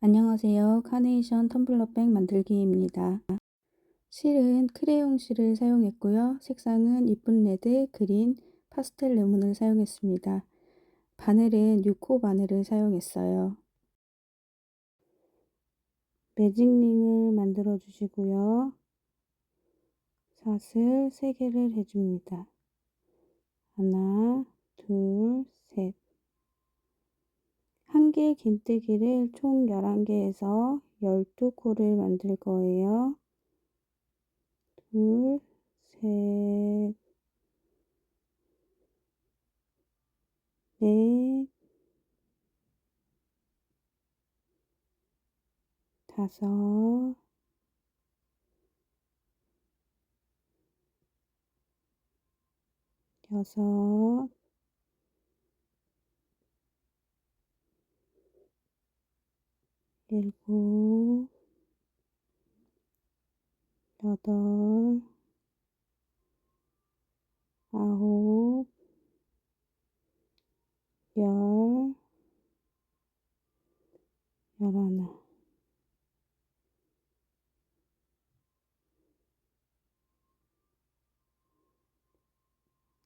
안녕하세요. 카네이션 텀블러백 만들기입니다. 실은 크레용 실을 사용했고요. 색상은 이쁜 레드, 그린, 파스텔 레몬을 사용했습니다. 바늘은 6호 바늘을 사용했어요. 매직링을 만들어 주시고요. 샷을 3개를 해줍니다. 하나, 둘, 셋. 한길 긴뜨기를 총 11개에서 12코를 만들 거예요. 둘, 셋, 넷, 다섯, 여섯, 일곱, 여덟, 아홉, 열, 열하나.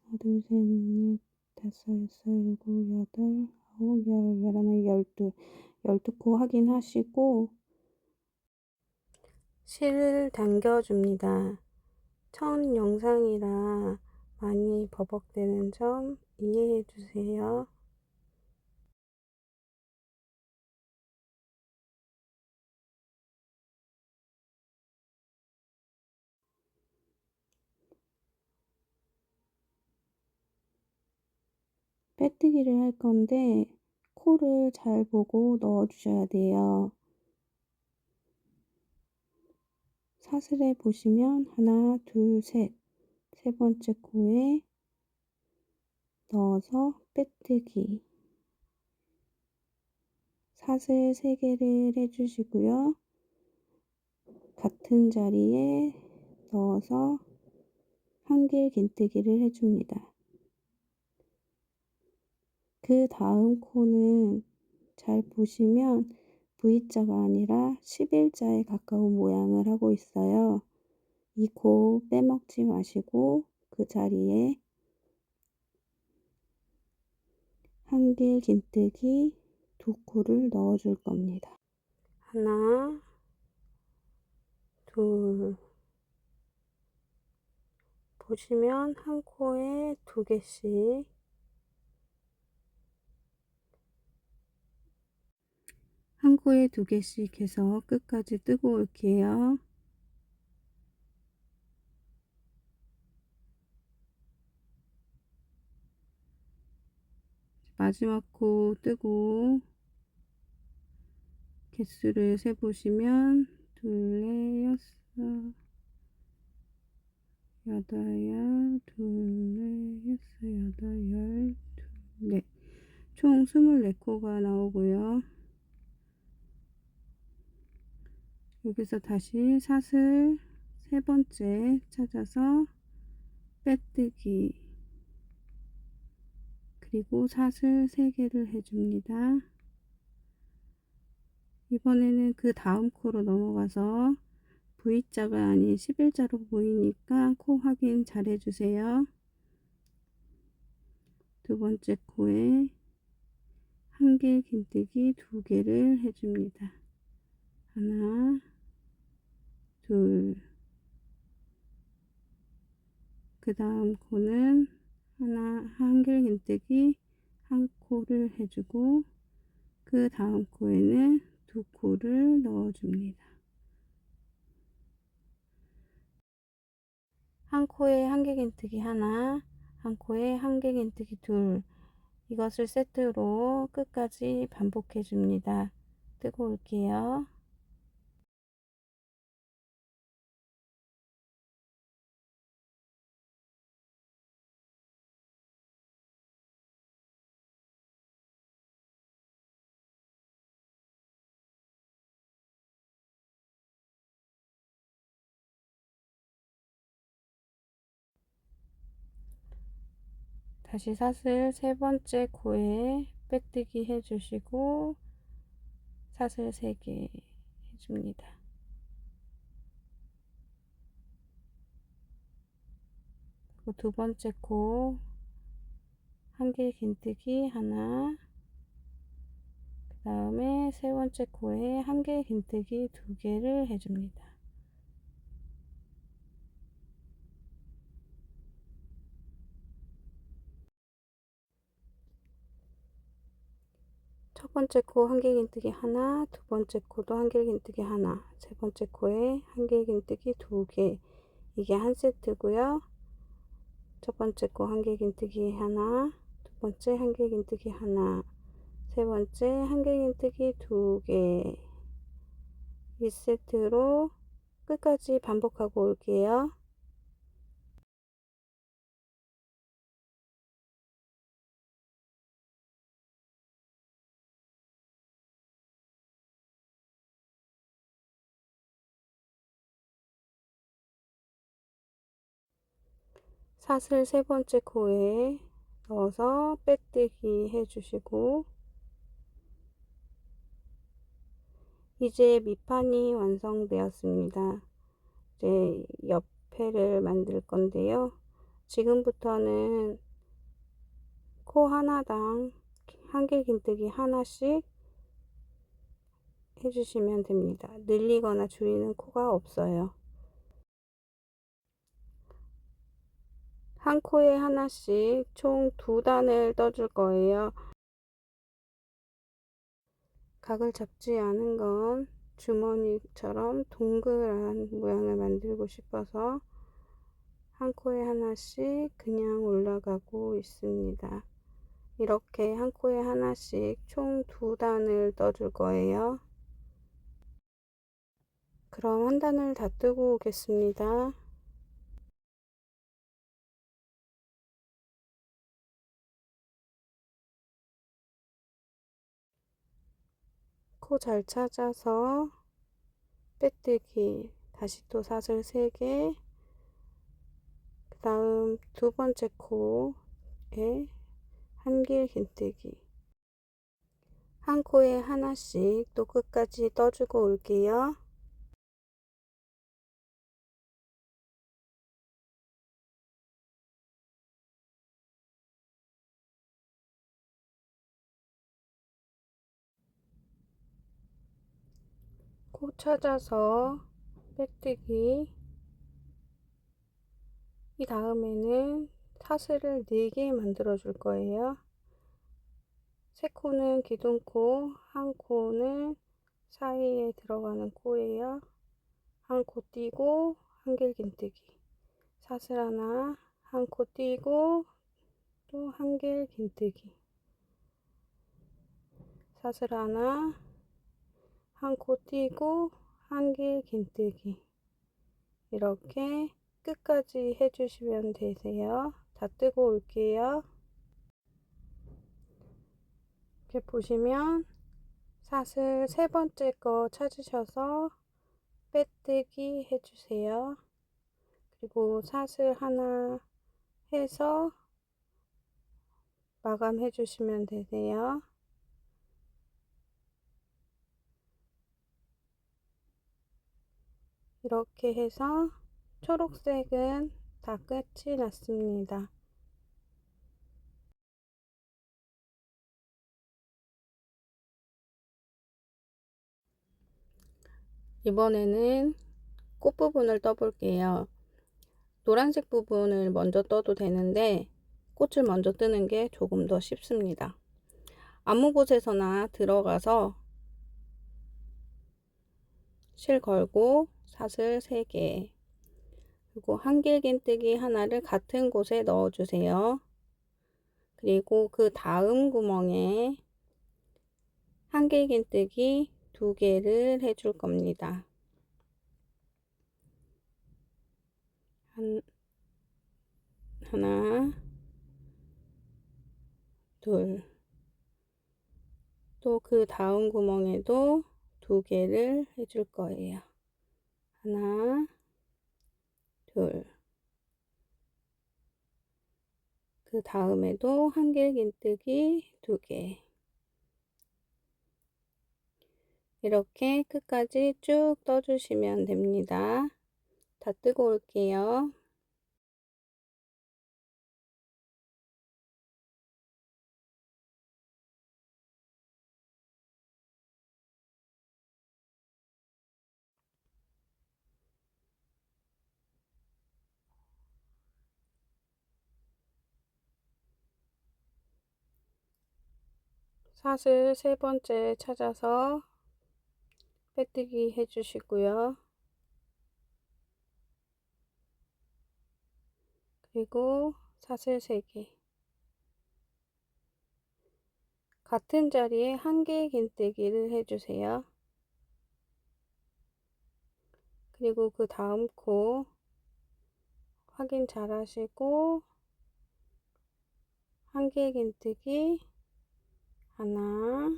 하나, 둘, 셋, 넷, 다섯, 여섯, 일곱, 여덟, 아홉, 열, 열하나, 12. 12코 확인하시고 실을 당겨줍니다. 첫 영상이라 많이 버벅대는 점 이해해 주세요. 빼뜨기를 할 건데 코를 잘 보고 넣어 주셔야 돼요. 사슬에 보시면 하나, 둘, 셋, 세 번째 코에 넣어서 빼뜨기. 사슬 3개를 해주시고요. 같은 자리에 넣어서 한길 긴뜨기를 해줍니다. 그 다음 코는 잘 보시면 V자가 아니라 11자에 가까운 모양을 하고 있어요. 이 코 빼먹지 마시고 그 자리에 한길 긴뜨기 2코를 넣어 줄 겁니다. 하나, 둘. 보시면 한 코에 2개씩, 한 코에 2개씩 해서 끝까지 뜨고 올게요. 마지막 코 뜨고 개수를 세보시면 둘, 넷, 여섯, 여덟, 둘, 넷, 여섯, 여덟, 열, 둘, 넷. 총 24코가 나오고요. 여기서 다시 사슬 3번째 찾아서 빼뜨기, 그리고 사슬 3개를 해줍니다. 이번에는 그 다음 코로 넘어가서 V자가 아닌 11자로 보이니까 코 확인 잘 해주세요. 두 번째 코에 한길 긴뜨기 2개를 해줍니다. 하나, 둘. 그 다음 코는 한길 긴뜨기 1코를 해주고 그 다음 코에는 2코를 넣어줍니다. 한 코에 한길 긴뜨기 하나, 한 코에 한길 긴뜨기 2. 이것을 세트로 끝까지 반복해 줍니다. 뜨고 올게요. 다시 사슬 3번째 코에 빼뜨기 해주시고 사슬 3개 해줍니다. 그리고 두 번째 코 한길 긴뜨기 하나, 그 다음에 세 번째 코에 한길 긴뜨기 2개를 해줍니다. 첫 번째 코 한길 긴뜨기 하나, 두 번째 코도 한길 긴뜨기 하나, 세 번째 코에 한길 긴뜨기 2개, 이게 한 세트고요. 첫 번째 코 한길 긴뜨기 하나, 두 번째 한길 긴뜨기 하나, 세 번째 한길 긴뜨기 2개, 이 세트로 끝까지 반복하고 올게요. 사슬 세 번째 코에 넣어서 빼뜨기 해주시고, 이제 밑판이 완성되었습니다. 이제 옆에를 만들 건데요. 지금부터는 코 하나당 한길 긴뜨기 하나씩 해주시면 됩니다. 늘리거나 줄이는 코가 없어요. 한 코에 하나씩 총 2단을 떠줄 거예요. 각을 잡지 않은 건 주머니처럼 동그란 모양을 만들고 싶어서 한 코에 하나씩 그냥 올라가고 있습니다. 이렇게 한 코에 하나씩 총 2단을 떠줄 거예요. 그럼 한 단을 다 뜨고 오겠습니다. 코 잘 찾아서 빼뜨기, 다시 또 사슬 3개, 그 다음 두 번째 코에 한길 긴뜨기, 한 코에 하나씩 또 끝까지 떠주고 올게요. 코 찾아서 빼뜨기, 이 다음에는 사슬을 4개 만들어 줄 거예요. 세 코는 기둥코, 한 코는 사이에 들어가는 코예요. 한 코 띄고 한길 긴뜨기, 사슬 하나, 한 코 띄고 또 한길 긴뜨기, 사슬 하나, 한 코 띄고 한길 긴뜨기, 이렇게 끝까지 해주시면 되세요. 다 뜨고 올게요. 이렇게 보시면 사슬 세 번째 거 찾으셔서 빼뜨기 해주세요. 그리고 사슬 하나 해서 마감해 주시면 되세요. 이렇게 해서 초록색은 다 끝이 났습니다. 이번에는 꽃 부분을 떠 볼게요. 노란색 부분을 먼저 떠도 되는데 꽃을 먼저 뜨는 게 조금 더 쉽습니다. 아무 곳에서나 들어가서 실 걸고 사슬 3개, 그리고 한길 긴뜨기 하나를 같은 곳에 넣어 주세요. 그리고 그 다음 구멍에 한길 긴뜨기 2개를 해줄 겁니다. 하나, 둘. 또 그 다음 구멍에도 2개를 해줄 거예요. 하나, 둘. 그 다음에도 한길 긴뜨기 2개. 이렇게 끝까지 쭉 떠주시면 됩니다. 다 뜨고 올게요. 사슬 세 번째 찾아서 빼뜨기 해주시고요. 그리고 사슬 3개, 같은 자리에 한 개의 긴뜨기를 해주세요. 그리고 그 다음 코 확인 잘 하시고 한 개의 긴뜨기 하나,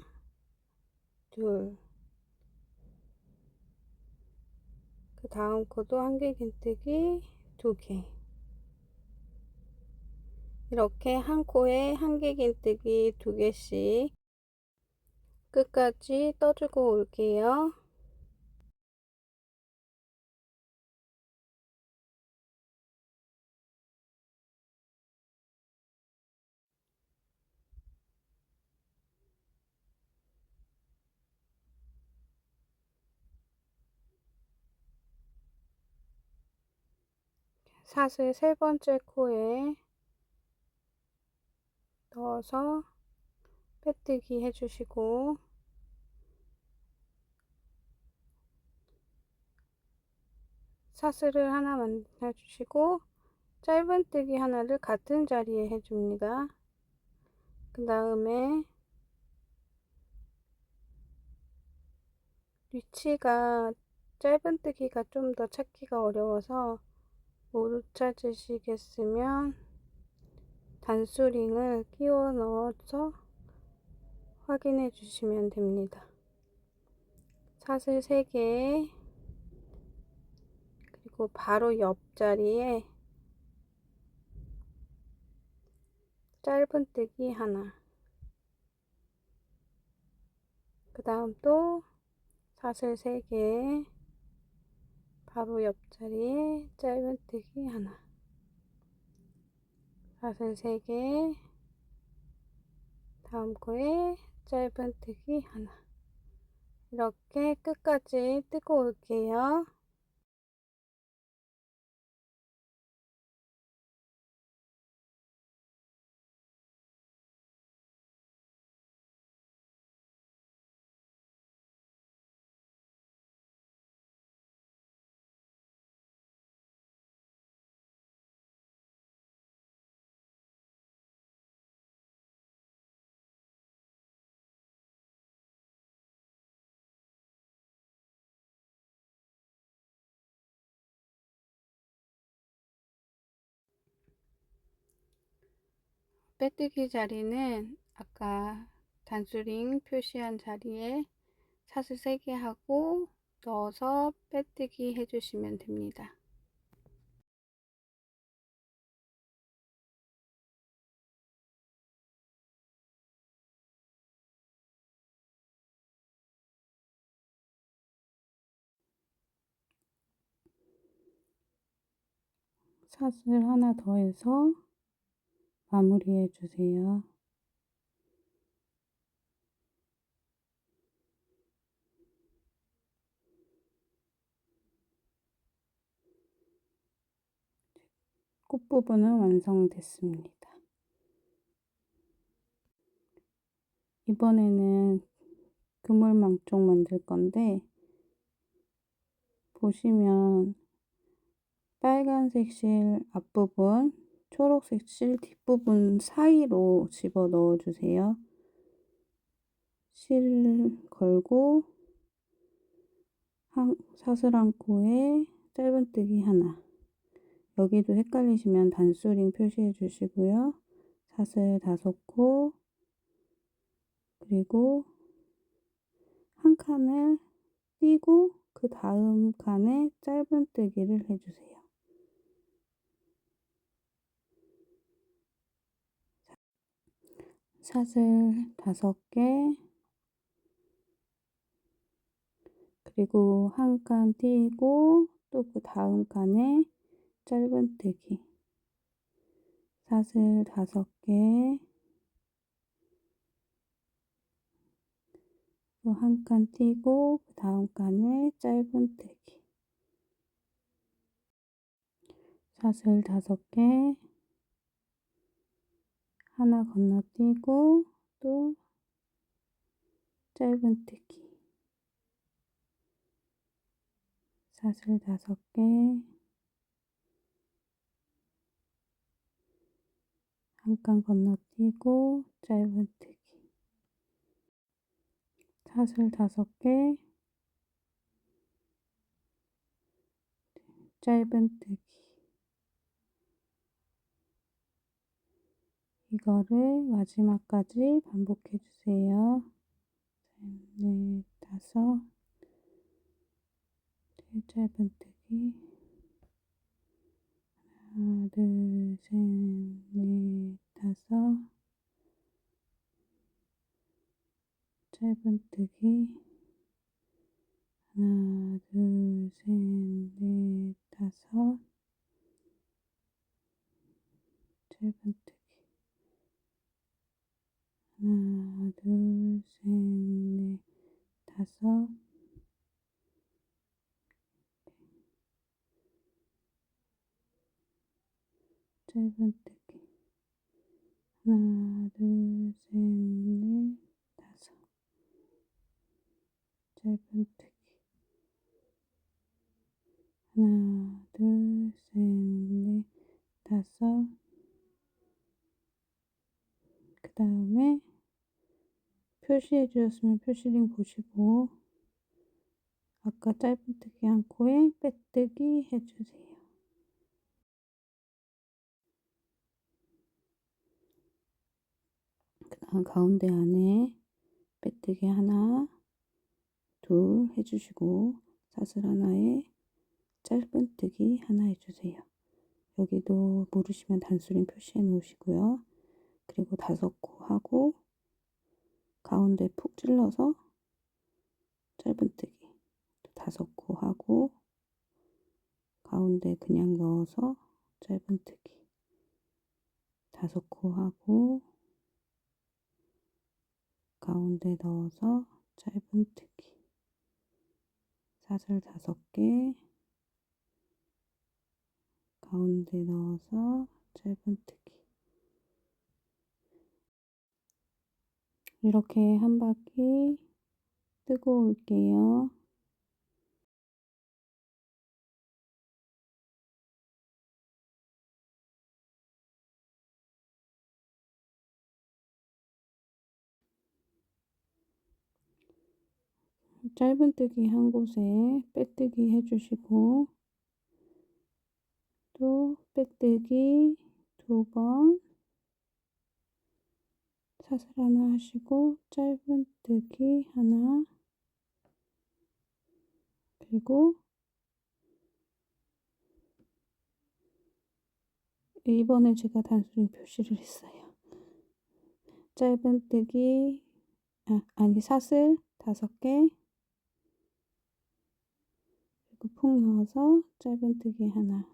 둘, 그 다음 코도 한 개 긴뜨기 2개, 이렇게 한 코에 한 개 긴뜨기 2개씩 끝까지 떠주고 올게요. 사슬 세 번째 코에 넣어서 빼뜨기 해주시고 사슬을 하나 만들어주시고 짧은뜨기 하나를 같은 자리에 해줍니다. 그 다음에 위치가 짧은뜨기가 좀 더 찾기가 어려워서 못 찾으시겠으면 단수링을 끼워 넣어서 확인해 주시면 됩니다. 사슬 3개, 그리고 바로 옆자리에 짧은뜨기 하나, 그 다음 또 사슬 3개, 바로 옆자리에 짧은뜨기 하나, 사슬 3개, 다음 코에 짧은뜨기 하나, 이렇게 끝까지 뜨고 올게요. 빼뜨기 자리는 아까 단수링 표시한 자리에 사슬 3개 하고 넣어서 빼뜨기 해주시면 됩니다. 사슬 하나 더 해서 마무리해 주세요. 끝부분은 완성됐습니다. 이번에는 그물망쪽 만들 건데 보시면 빨간색 실 앞부분, 초록색 실 뒷부분 사이로 집어 넣어 주세요. 실 걸고 사슬 한 코에 짧은뜨기 하나, 여기도 헷갈리시면 단수링 표시해 주시고요. 사슬 5코, 그리고 한 칸을 띄고 그 다음 칸에 짧은뜨기를 해주세요. 사슬 5개, 그리고 한 칸 띄고 또 그 다음 칸에 짧은뜨기 사슬 5개, 또 한 칸 띄고 그 다음 칸에 짧은뜨기 사슬 5개, 하나 건너뛰고 또 짧은뜨기 사슬 5개, 한 칸 건너뛰고 짧은뜨기 사슬 5개, 짧은뜨기 이거를 마지막까지 반복해 주세요. 셋, 넷, 다섯, 짧은뜨기 하나, 둘, 셋, 넷, 다섯, 짧은뜨기 하나, 둘, 셋, 넷, 다섯, 짧은뜨기 하나, 둘, 셋, 넷, 다섯, 짧은뜨기 하나, 둘, 셋, 넷, 다섯, 짧은뜨기 하나, 둘, 셋, 넷, 다섯. 그 다음에 표시해 주셨으면 표시링 보시고 아까 짧은뜨기 한 코에 빼뜨기 해주세요. 그 다음 가운데 안에 빼뜨기 하나, 둘 해주시고 사슬 하나에 짧은뜨기 하나 해주세요. 여기도 모르시면 단수링 표시해 놓으시고요. 그리고 5코 하고 가운데 푹 찔러서 짧은뜨기 또 5코 하고 가운데 그냥 넣어서 짧은뜨기 5코 하고 가운데 넣어서 짧은뜨기 사슬 5개 가운데 넣어서 짧은뜨기 이렇게 한 바퀴 뜨고 올게요. 짧은뜨기 한 곳에 빼뜨기 해주시고 또 빼뜨기 2번 사슬 하나 하시고 짧은뜨기 하나 그리고 이번에 제가 단수링 표시를 했어요. 짧은뜨기 아니 사슬 5개 그리고 푹 넣어서 짧은뜨기 하나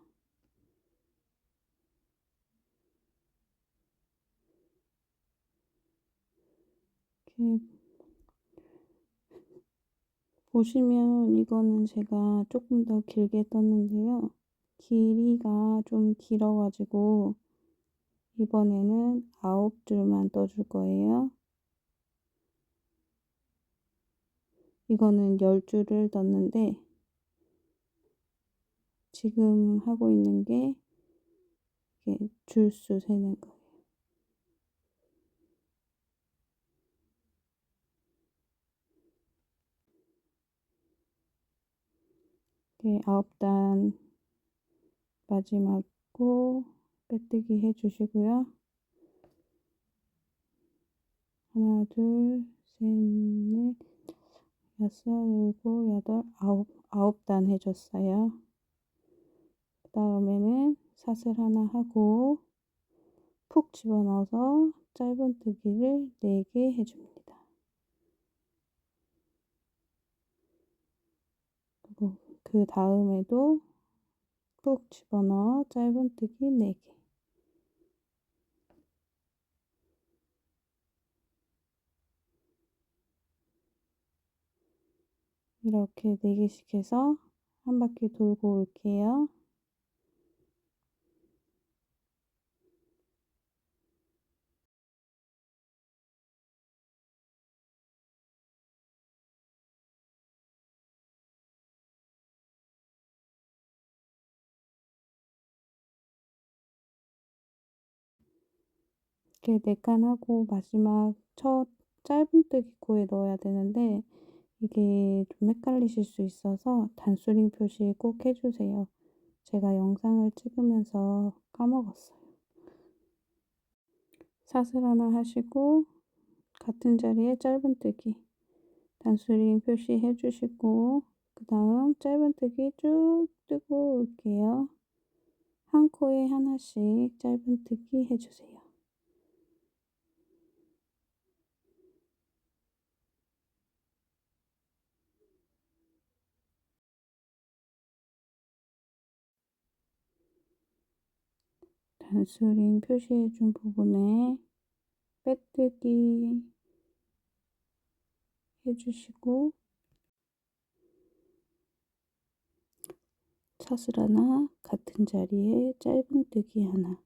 이렇게 보시면 이거는 제가 조금 더 길게 떴는데요. 길이가 좀 길어 가지고 이번에는 9줄만 떠줄 거예요. 이거는 10줄을 떴는데 지금 하고 있는 게 이게 줄수 세는 거예요. 이게 9단 마지막 코 빼뜨기 해주시고요. 하나, 둘, 셋, 넷, 6, 7, 8, 9단 해줬어요. 그 다음에는 사슬 하나 하고 푹 집어넣어서 짧은뜨기를 4개 해줍니다. 그 다음에도 푹 집어넣어 짧은뜨기 4개. 이렇게 4개씩 해서 한 바퀴 돌고 올게요. 이렇게 4칸 하고 마지막 첫 짧은뜨기 코에 넣어야 되는데 이게 좀 헷갈리실 수 있어서 단수링 표시 꼭 해주세요. 제가 영상을 찍으면서 까먹었어요. 사슬 하나 하시고 같은 자리에 짧은뜨기 단수링 표시해 주시고 그 다음 짧은뜨기 쭉 뜨고 올게요. 한 코에 하나씩 짧은뜨기 해주세요. 단수링 표시해 준 부분에 빼뜨기 해주시고 사슬 하나 같은 자리에 짧은뜨기 하나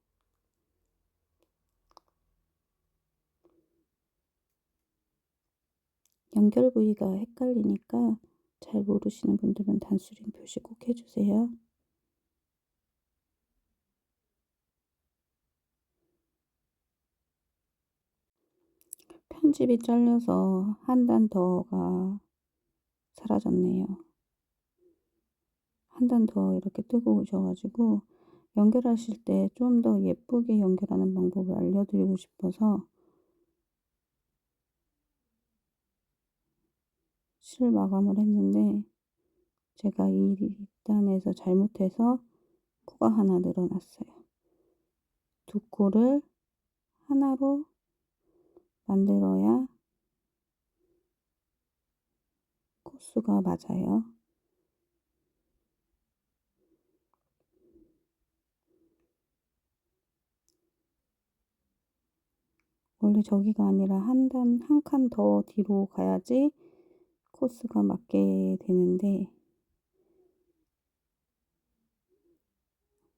연결 부위가 헷갈리니까 잘 모르시는 분들은 단수링 표시 꼭 해주세요. 편집이 잘려서 한 단 더가 사라졌네요. 한 단 더 이렇게 뜨고 오셔가지고 연결하실 때 좀 더 예쁘게 연결하는 방법을 알려드리고 싶어서 실 마감을 했는데 제가 이 단에서 잘못해서 코가 하나 늘어났어요. 두 코를 하나로 만들어야 코수가 맞아요. 원래 저기가 아니라 한 칸 더 뒤로 가야지 코스가 맞게 되는데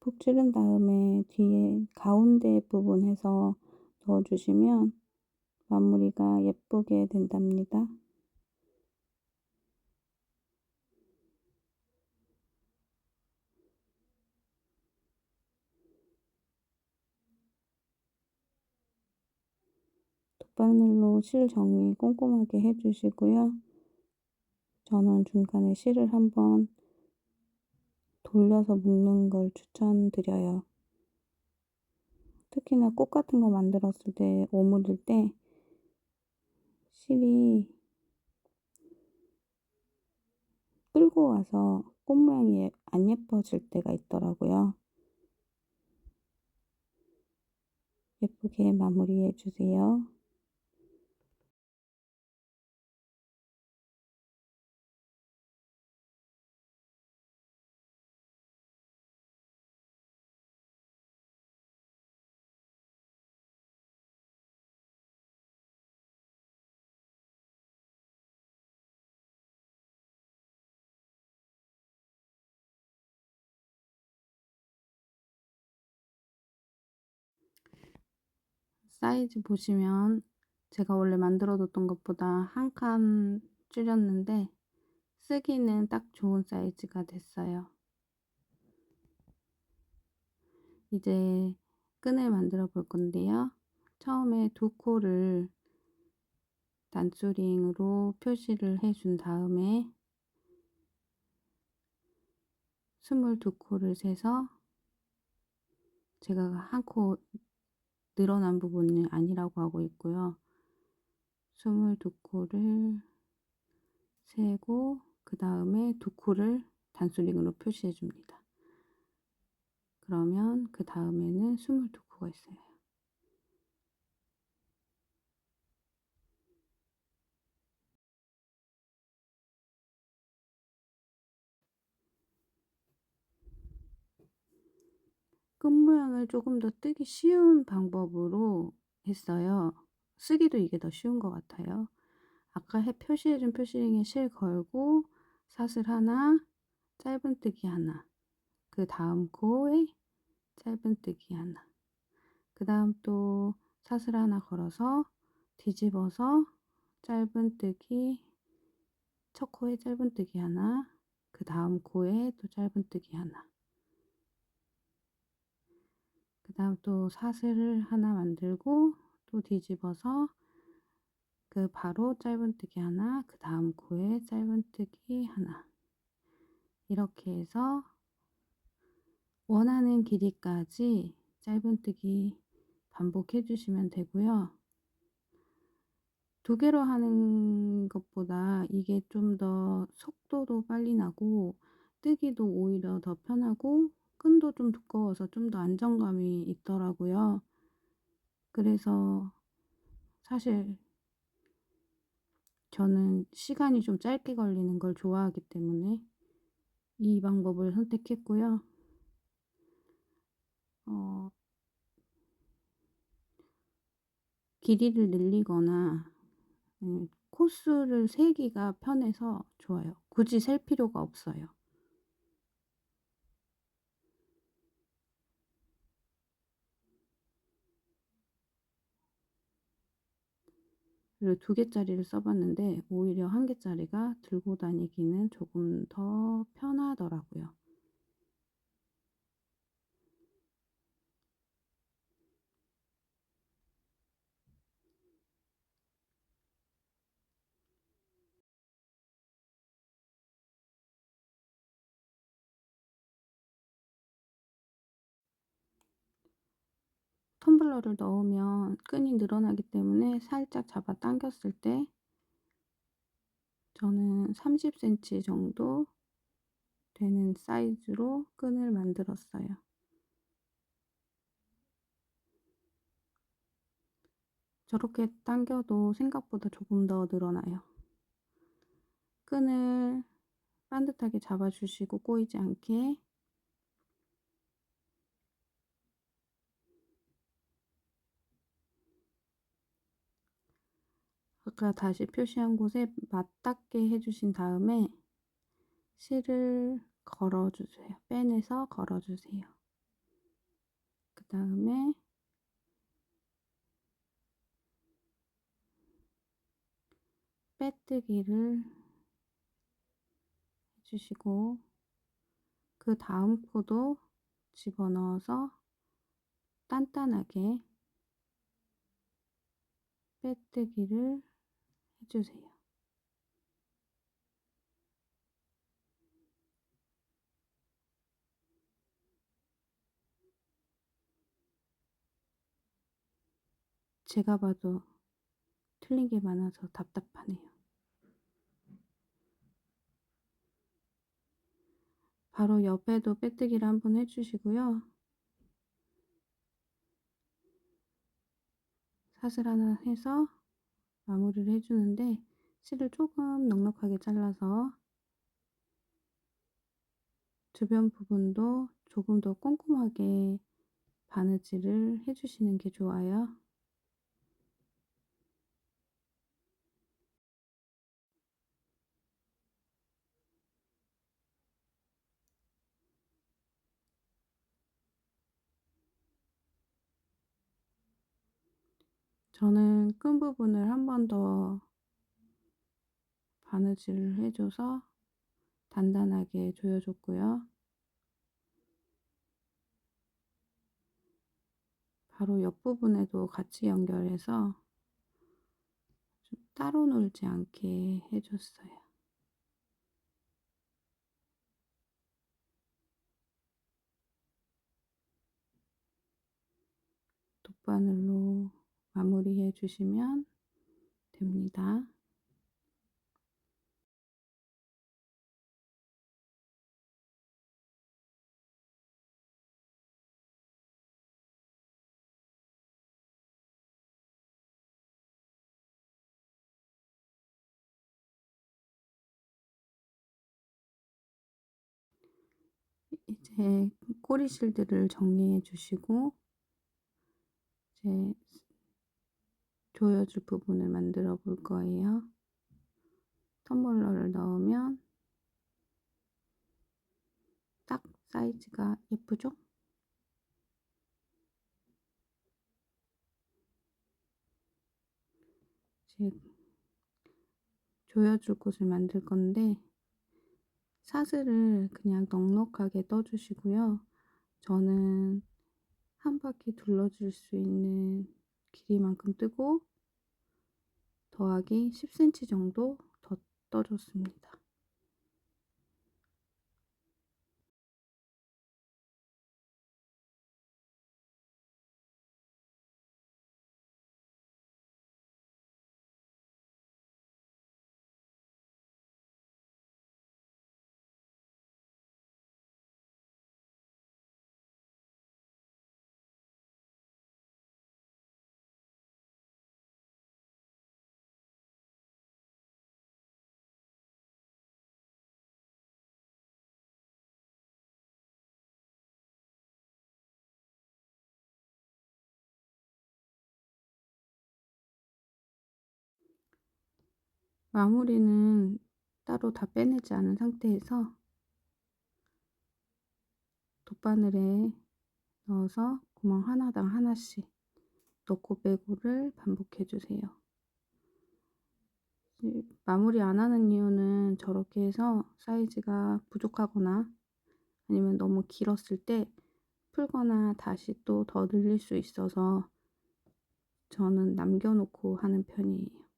푹 찌른 다음에 뒤에 가운데 부분에서 넣어주시면 마무리가 예쁘게 된답니다. 돗바늘로 실 정리 꼼꼼하게 해주시고요. 저는 중간에 실을 한번 돌려서 묶는 걸 추천드려요. 특히나 꽃 같은 거 만들었을 때 오므릴 때 실이 끌고 와서 꽃 모양이 안 예뻐질 때가 있더라고요. 예쁘게 마무리해 주세요. 사이즈 보시면 제가 원래 만들어 뒀던 것보다 한 칸 줄였는데 쓰기는 딱 좋은 사이즈가 됐어요. 이제 끈을 만들어 볼 건데요. 처음에 두 코를 단수링으로 표시를 해 준 다음에 22코를 세서 제가 한 코 늘어난 부분은 아니라고 하고 있고요. 22코를 세고 그 다음에 두 코를 단수링으로 표시해 줍니다. 그러면 그 다음에는 22코가 있어요. 끝 모양을 조금 더 뜨기 쉬운 방법으로 했어요. 쓰기도 이게 더 쉬운 것 같아요. 아까 표시해 준 표시링에 실 걸고 사슬 하나, 짧은뜨기 하나, 그다음 코에 짧은뜨기 하나, 그다음 또 사슬 하나 걸어서 뒤집어서 짧은뜨기, 첫 코에 짧은뜨기 하나, 그다음 코에 또 짧은뜨기 하나, 그다음 또 사슬을 하나 만들고 또 뒤집어서 바로 짧은뜨기 하나, 그다음 코에 짧은뜨기 하나, 이렇게 해서 원하는 길이까지 짧은뜨기 반복해 주시면 되고요. 두 개로 하는 것보다 이게 좀 더 속도도 빨리 나고 뜨기도 오히려 더 편하고 끈도 좀 두꺼워서 좀 더 안정감이 있더라고요. 그래서 사실 저는 시간이 좀 짧게 걸리는 걸 좋아하기 때문에 이 방법을 선택했고요. 어 길이를 늘리거나 코스를 세기가 편해서 좋아요. 굳이 셀 필요가 없어요. 그리고 두 개짜리를 써 봤는데 오히려 한 개짜리가 들고 다니기는 조금 더 편하더라고요. 텀블러를 넣으면 끈이 늘어나기 때문에 살짝 잡아 당겼을 때 저는 30cm 정도 되는 사이즈로 끈을 만들었어요. 저렇게 당겨도 생각보다 조금 더 늘어나요. 끈을 반듯하게 잡아 주시고 꼬이지 않게, 아까 다시 표시한 곳에 맞닿게 해 주신 다음에 실을 걸어 주세요. 빼내서 걸어 주세요. 그다음에 빼뜨기를 해 주시고 그다음 코도 집어넣어서 단단하게 빼뜨기를 해 주세요. 제가 봐도 틀린 게 많아서 답답하네요. 바로 옆에도 빼뜨기를 한번 해 주시고요. 사슬 하나 해서 마무리를 해 주는데 실을 조금 넉넉하게 잘라서 주변 부분도 조금 더 꼼꼼하게 바느질을 해 주시는 게 좋아요. 저는 끈 부분을 한 번 더 바느질을 해 줘서 단단하게 조여 줬고요. 바로 옆부분에도 같이 연결해서 좀 따로 놀지 않게 해 줬어요. 돗바늘로 마무리해 주시면 됩니다. 이제 꼬리실들을 정리해 주시고 이제 조여줄 부분을 만들어 볼 거예요. 텀블러를 넣으면 딱 사이즈가 예쁘죠? 이제 조여줄 곳을 만들 건데 사슬을 그냥 넉넉하게 떠 주시고요. 저는 한 바퀴 둘러줄 수 있는 길이만큼 뜨고 더하기 10cm 정도 더 떠 줬습니다. 마무리는 따로 다 빼내지 않은 상태에서 돗바늘에 넣어서 구멍 하나당 하나씩 넣고 빼고를 반복해 주세요. 마무리 안 하는 이유는 저렇게 해서 사이즈가 부족하거나 아니면 너무 길었을 때 풀거나 다시 또 더 늘릴 수 있어서 저는 남겨 놓고 하는 편이에요.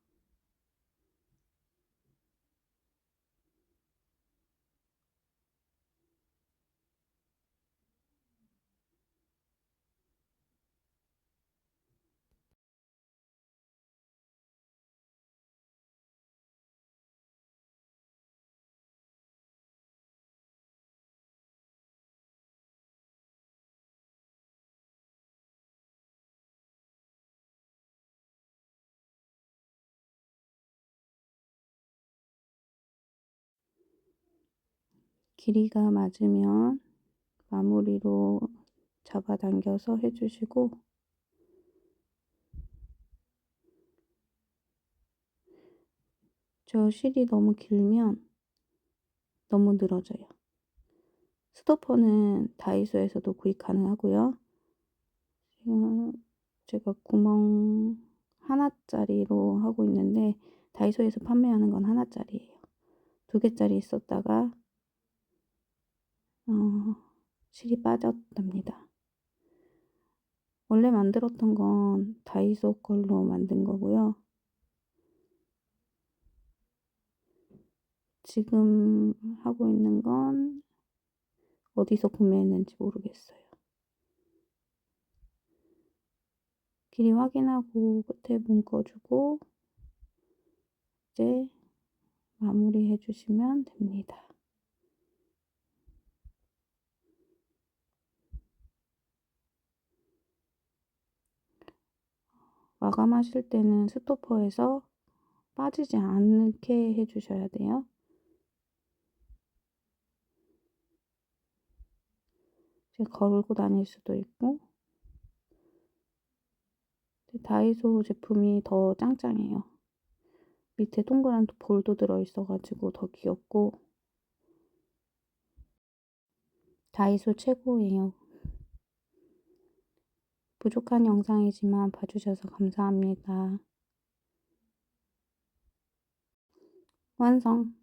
길이가 맞으면 마무리로 잡아당겨서 해 주시고 저 실이 너무 길면 너무 늘어져요. 스토퍼는 다이소에서도 구입 가능하고요. 제가 구멍 하나짜리로 하고 있는데 다이소에서 판매하는 건 하나짜리예요. 2개짜리 있었다가 실이 빠졌답니다. 원래 만들었던 건 다이소 걸로 만든 거고요. 지금 하고 있는 건 어디서 구매했는지 모르겠어요. 길이 확인하고 끝에 묶어 주고 이제 마무리해 주시면 됩니다. 마감하실 때는 스토퍼에서 빠지지 않게 해 주셔야 돼요. 걸고 다닐 수도 있고 다이소 제품이 더 짱짱해요. 밑에 동그란 볼도 들어있어 가지고 더 귀엽고 다이소 최고예요. 부족한 영상이지만 봐주셔서 감사합니다. 완성!